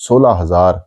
16,000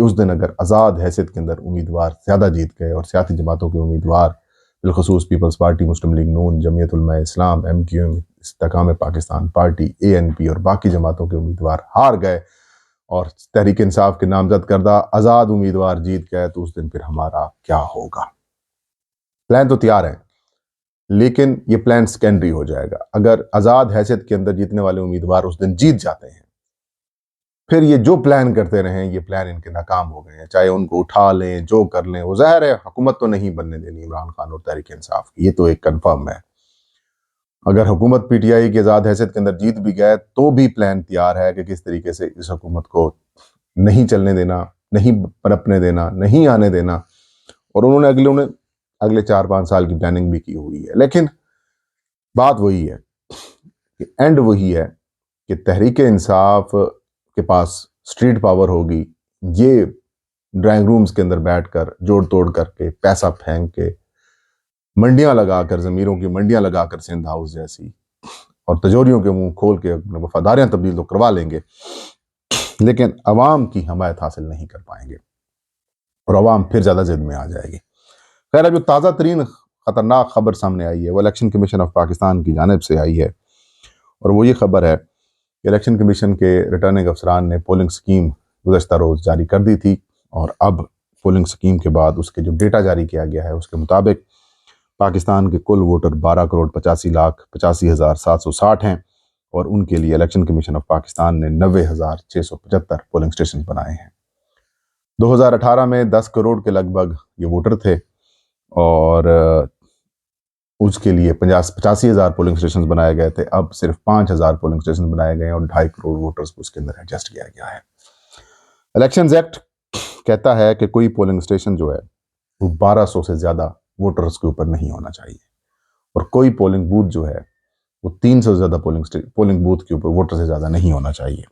کہ اس دن اگر آزاد حیثیت کے اندر امیدوار زیادہ جیت گئے اور سیاسی جماعتوں کے امیدوار بالخصوص پیپلز پارٹی، مسلم لیگ نون، جمعیت علماء اسلام، MQM، استحکام پاکستان پارٹی، ANP اور باقی جماعتوں کے امیدوار ہار گئے اور تحریک انصاف کے نامزد کردہ آزاد امیدوار جیت گئے، تو اس دن پھر ہمارا کیا ہوگا؟ پلان تو تیار ہے، لیکن یہ پلان سیکنڈری ہو جائے گا۔ اگر آزاد حیثیت کے اندر جیتنے والے امیدوار اس دن جیت جاتے ہیں، پھر یہ جو پلان کرتے رہیں یہ پلان ان کے ناکام ہو گئے ہیں، چاہے ان کو اٹھا لیں، جو کر لیں، وہ ظاہر ہے حکومت تو نہیں بننے دینی عمران خان اور تحریک انصاف کی، یہ تو ایک کنفرم ہے۔ اگر حکومت PTI کی آزاد حیثیت کے اندر جیت بھی گئے تو بھی پلان تیار ہے کہ کس طریقے سے اس حکومت کو نہیں چلنے دینا، نہیں پنپنے دینا، نہیں آنے دینا، اور انہوں نے اگلے 4-5 سال کی پلاننگ بھی کی ہوئی ہے۔ لیکن بات وہی ہے کہ اینڈ وہی ہے کہ تحریک انصاف کے پاس سٹریٹ پاور ہوگی، یہ ڈرائنگ رومز کے اندر بیٹھ کر جوڑ توڑ کر کے پیسہ پھینک کے منڈیاں لگا کر، ضمیروں کی منڈیاں لگا کر سندھ ہاؤس جیسی، اور تجوریوں کے منہ کھول کے وفاداریاں تبدیل تو کروا لیں گے، لیکن عوام کی حمایت حاصل نہیں کر پائیں گے اور عوام پھر زیادہ ضد میں آ جائے گی۔ خیر، اب جو تازہ ترین خطرناک خبر سامنے آئی ہے وہ الیکشن کمیشن آف پاکستان کی جانب سے آئی ہے، اور وہ یہ خبر ہے کہ الیکشن کمیشن کے ریٹرننگ افسران نے پولنگ سکیم گزشتہ روز جاری کر دی تھی، اور اب پولنگ سکیم کے بعد اس کے جو ڈیٹا جاری کیا گیا ہے اس کے مطابق پاکستان کے کل ووٹر 12,85,85,760 ہیں، اور ان کے لیے الیکشن کمیشن آف پاکستان نے 90,675 پولنگ اسٹیشن بنائے ہیں۔ 2018 میں 10 کروڑ کے لگ بھگ یہ ووٹر تھے، اور اس کے لیے 85,000 پولنگ اسٹیشن بنائے گئے تھے۔ اب صرف 5,000 پولنگ اسٹیشن بنائے گئے ہیں اور 2.5 کروڑ ووٹرز کو اس کے اندر ایڈجسٹ کیا گیا ہے۔ الیکشنز ایکٹ کہتا ہے کہ کوئی پولنگ اسٹیشن جو ہے وہ 1200 سے زیادہ ووٹرز کے اوپر نہیں ہونا چاہیے، اور کوئی پولنگ بوتھ جو ہے وہ 300 سے زیادہ پولنگ بوتھ کے اوپر ووٹر سے زیادہ نہیں ہونا چاہیے۔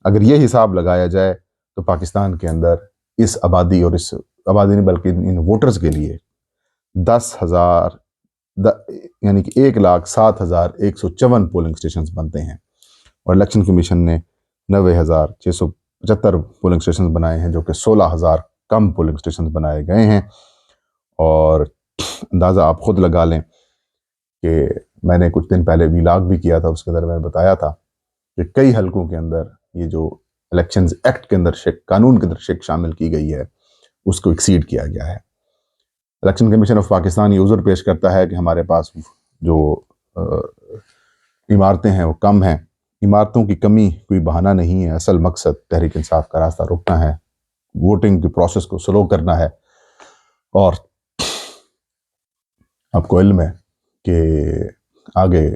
اگر یہ حساب لگایا جائے تو پاکستان کے اندر اس آبادی، اور اس آبادی نہیں بلکہ ان ووٹرز کے لیے 10,000 یعنی کہ 1,07,154 پولنگ اسٹیشنز بنتے ہیں، اور الیکشن کمیشن نے 90,675 پولنگ اسٹیشنز بنائے ہیں، جو کہ 16,000 کم پولنگ اسٹیشنز بنائے گئے ہیں۔ اور اندازہ آپ خود لگا لیں کہ میں نے کچھ دن پہلے ویلاگ بھی کیا تھا، اس کے اندر میں نے بتایا تھا کہ کئی حلقوں کے اندر یہ جو الیکشنز ایکٹ کے اندر قانون کے اندر شک شامل کی گئی ہے اس کو ایکسیڈ کیا گیا ہے۔ الیکشن کمیشن آف پاکستان یہ عذر پیش کرتا ہے کہ ہمارے پاس جو عمارتیں ہیں وہ کم ہیں۔ عمارتوں کی کمی کوئی بہانہ نہیں ہے، اصل مقصد تحریک انصاف کا راستہ روکنا ہے، ووٹنگ کی پروسیس کو سلو کرنا ہے۔ اور آپ کو علم ہے کہ آگے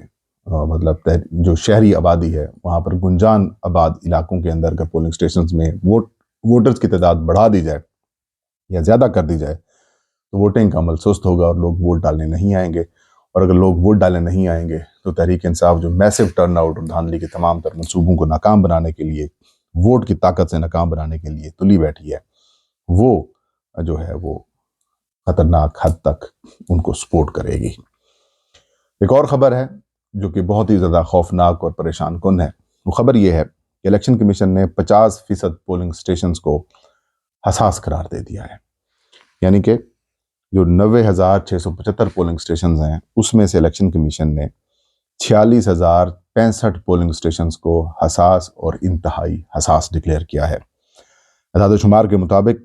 مطلب جو شہری آبادی ہے وہاں پر گنجان آباد علاقوں کے اندر اگر پولنگ اسٹیشنز میں ووٹرز کی تعداد بڑھا دی جائے یا زیادہ کر دی جائے تو ووٹنگ کا عمل سست ہوگا اور لوگ ووٹ ڈالنے نہیں آئیں گے، اور اگر لوگ ووٹ ڈالنے نہیں آئیں گے تو تحریک انصاف جو میسو ٹرن آؤٹ اور دھاندلی کے تمام تر منصوبوں کو ناکام بنانے کے لیے، ووٹ کی طاقت سے ناکام بنانے کے لیے تلی بیٹھی ہے، وہ جو ہے وہ خطرناک حد تک ان کو سپورٹ کرے گی۔ ایک اور خبر ہے جو کہ بہت ہی زیادہ خوفناک اور پریشان کن ہے، وہ خبر یہ ہے کہ الیکشن کمیشن نے 50% پولنگ اسٹیشنز کو حساس قرار دے دیا ہے، یعنی کہ جو 90,675 پولنگ اسٹیشنز ہیں اس میں سے الیکشن کمیشن نے 46,065 پولنگ اسٹیشنز کو حساس اور انتہائی حساس ڈکلیئر کیا ہے۔ اعداد و شمار کے مطابق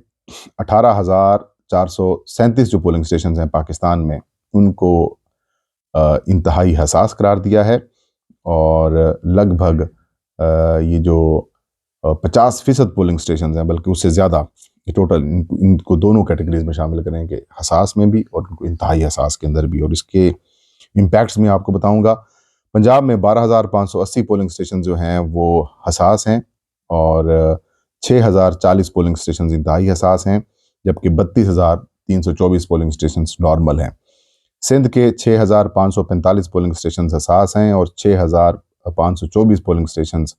18,437 جو پولنگ اسٹیشنز ہیں پاکستان میں ان کو انتہائی حساس قرار دیا ہے، اور لگ بھگ یہ جو 50% پولنگ اسٹیشنز ہیں بلکہ اس سے زیادہ ٹوٹل ان کو دونوں کیٹیگریز میں شامل کریں کہ حساس میں بھی اور ان کو انتہائی حساس کے اندر بھی۔ اور اس کے امپیکٹس میں آپ کو بتاؤں گا، پنجاب میں 12,580 پولنگ اسٹیشن جو ہیں وہ حساس ہیں، اور 6,040 پولنگ اسٹیشنز انتہائی حساس ہیں، جبکہ 32,324 پولنگ اسٹیشنز نارمل ہیں۔ سندھ کے 6,545 پولنگ اسٹیشنز حساس ہیں اور 6,524 پولنگ اسٹیشنز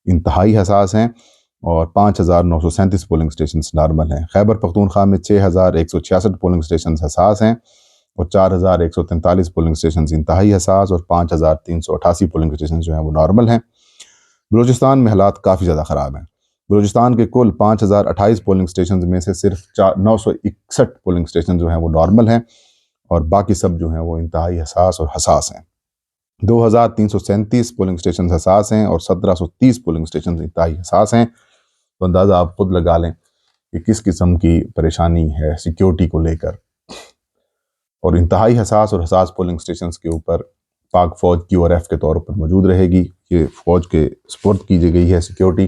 انتہائی حساس ہیں، اور 5,937 پولنگ اسٹیشنز نارمل ہیں۔ خیبر پختونخوا میں 6,166 پولنگ اسٹیشنز حساس ہیں اور 4,143 پولنگ اسٹیشنز انتہائی حساس، اور 5,388 پولنگ اسٹیشنز جو ہیں وہ نارمل ہیں۔ بلوچستان میں حالات کافی زیادہ خراب ہیں۔ بلوچستان کے کل 5028 پولنگ سٹیشنز میں سے صرف 961 پولنگ سٹیشن جو ہیں وہ نارمل ہیں، اور باقی سب جو ہیں وہ انتہائی حساس اور حساس ہیں۔ 2337 پولنگ سٹیشن حساس ہیں اور 1730 پولنگ سٹیشن انتہائی حساس ہیں۔ تو اندازہ آپ خود لگا لیں کہ کس قسم کی پریشانی ہے سیکیورٹی کو لے کر، اور انتہائی حساس اور حساس پولنگ سٹیشنز کے اوپر پاک فوج QRF کے طور پر موجود رہے گی۔ یہ فوج کے سپرد کی گئی ہے سیکیورٹی،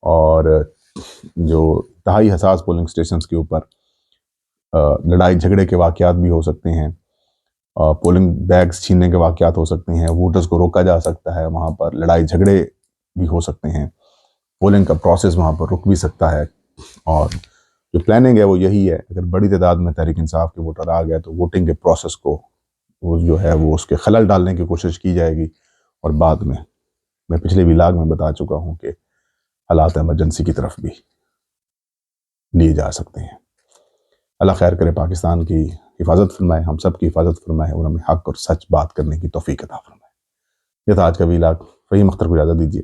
اور جو انتہائی حساس پولنگ سٹیشنز کے اوپر لڑائی جھگڑے کے واقعات بھی ہو سکتے ہیں، پولنگ بیگز چھیننے کے واقعات ہو سکتے ہیں، ووٹرز کو روکا جا سکتا ہے، وہاں پر لڑائی جھگڑے بھی ہو سکتے ہیں، پولنگ کا پروسیس وہاں پر رک بھی سکتا ہے۔ اور جو پلاننگ ہے وہ یہی ہے، اگر بڑی تعداد میں تحریک انصاف کے ووٹر آ گئے تو ووٹنگ کے پروسیس کو وہ جو ہے وہ اس کے خلل ڈالنے کی کوشش کی جائے گی، اور بعد میں پچھلے ولاگ میں بتا چکا ہوں کہ حالات ایمرجنسی کی طرف بھی لیے جا سکتے ہیں۔ اللہ خیر کرے، پاکستان کی حفاظت فرمائے، ہم سب کی حفاظت فرمائے، اور ہمیں حق اور سچ بات کرنے کی توفیق عطا فرمائے۔ یہ تھا آج کا ولاگ۔ فہیم اختر کو اجازت دیجیے۔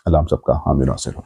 اللہ ہم سب کا حامی ناصر ہو۔